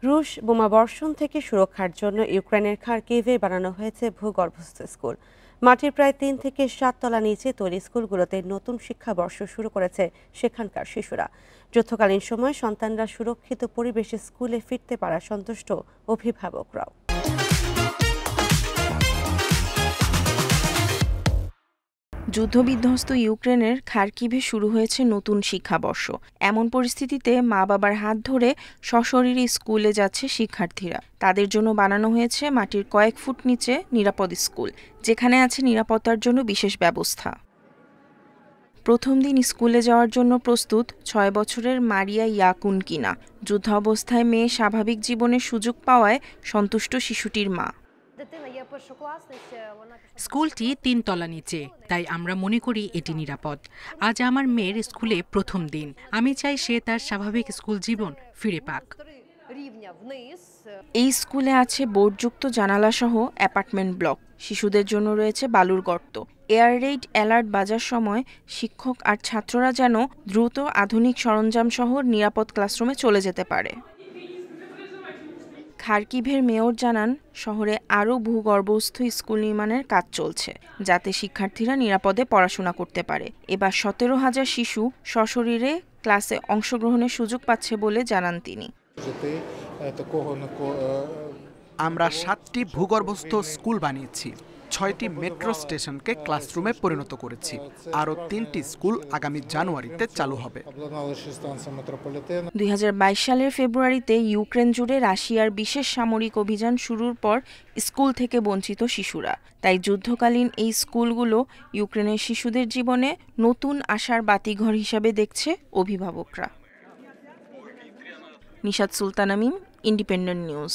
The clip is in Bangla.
রুশ বোমাবর্ষণ থেকে সুরক্ষার জন্য ইউক্রেনের খার্কিভে বানানো হয়েছে ভূগর্ভস্থ স্কুল। মাটির প্রায় ৩ থেকে ৭ তলা নিচে তৈরি স্কুলগুলোতে নতুন শিক্ষাবর্ষ শুরু করেছে সেখানকার শিশুরা। যুদ্ধকালীন সময় সন্তানরা সুরক্ষিত পরিবেশে স্কুলে ফিরতে পারা সন্তুষ্ট অভিভাবকরাও। যুদ্ধবিধ্বস্ত ইউক্রেনের খার্কিভে শুরু হয়েছে নতুন শিক্ষাবর্ষ। এমন পরিস্থিতিতে মা বাবার হাত ধরে সশরীরে স্কুলে যাচ্ছে শিক্ষার্থীরা। তাদের জন্য বানানো হয়েছে মাটির কয়েক ফুট নিচে নিরাপদ স্কুল, যেখানে আছে নিরাপত্তার জন্য বিশেষ ব্যবস্থা। প্রথম দিন স্কুলে যাওয়ার জন্য প্রস্তুত ৬ বছরের মারিয়া ইয়াকুনকিনা। যুদ্ধাবস্থায় মেয়ে স্বাভাবিক জীবনের সুযোগ পাওয়ায় সন্তুষ্ট শিশুটির মা। স্কুলটি ৩ তলা নিচে, তাই আমরা মনে করি এটি নিরাপদ। আজ আমার মেয়ের স্কুলে প্রথম দিন। আমি চাই সে তার স্বাভাবিক স্কুল জীবন ফিরে পাক। এই স্কুলে আছে বোর্ডযুক্ত জানালাসহ অ্যাপার্টমেন্ট ব্লক। শিশুদের জন্য রয়েছে বালুর গর্ত। এয়ার রেইড অ্যালার্ট বাজার সময় শিক্ষক আর ছাত্ররা যেন দ্রুত আধুনিক সরঞ্জাম সহ নিরাপদ ক্লাসরুমে চলে যেতে পারে। খার্কিভের মেয়র জানান, শহরে আরও ভূগর্ভস্থ স্কুল নির্মাণের কাজ চলছে, যাতে শিক্ষার্থীরা নিরাপদে পড়াশোনা করতে পারে। এবার ১৭,০০০ শিশু সশরীরে ক্লাসে অংশগ্রহণের সুযোগ পাচ্ছে বলে জানান তিনি। আমরা ৭টি ভূগর্ভস্থ স্কুল বানিয়েছি, ৬টি মেট্রো স্টেশনকে ক্লাসরুমে পরিণত করেছি। আরও ৩টি স্কুল আগামী জানুয়ারিতে চালু হবে। ২০২২ সালের ফেব্রুয়ারিতে ইউক্রেন জুড়ে রাশিয়ার বিশেষ সামরিক অভিযান শুরুর পর স্কুল থেকে বঞ্চিত শিশুরা। তাই যুদ্ধকালীন এই স্কুলগুলো ইউক্রেনের শিশুদের জীবনে নতুন আশার বাতিঘর হিসাবে দেখছে অভিভাবকরা। নিশাত সুলতানা মিম, ইন্ডিপেন্ডেন্ট নিউজ।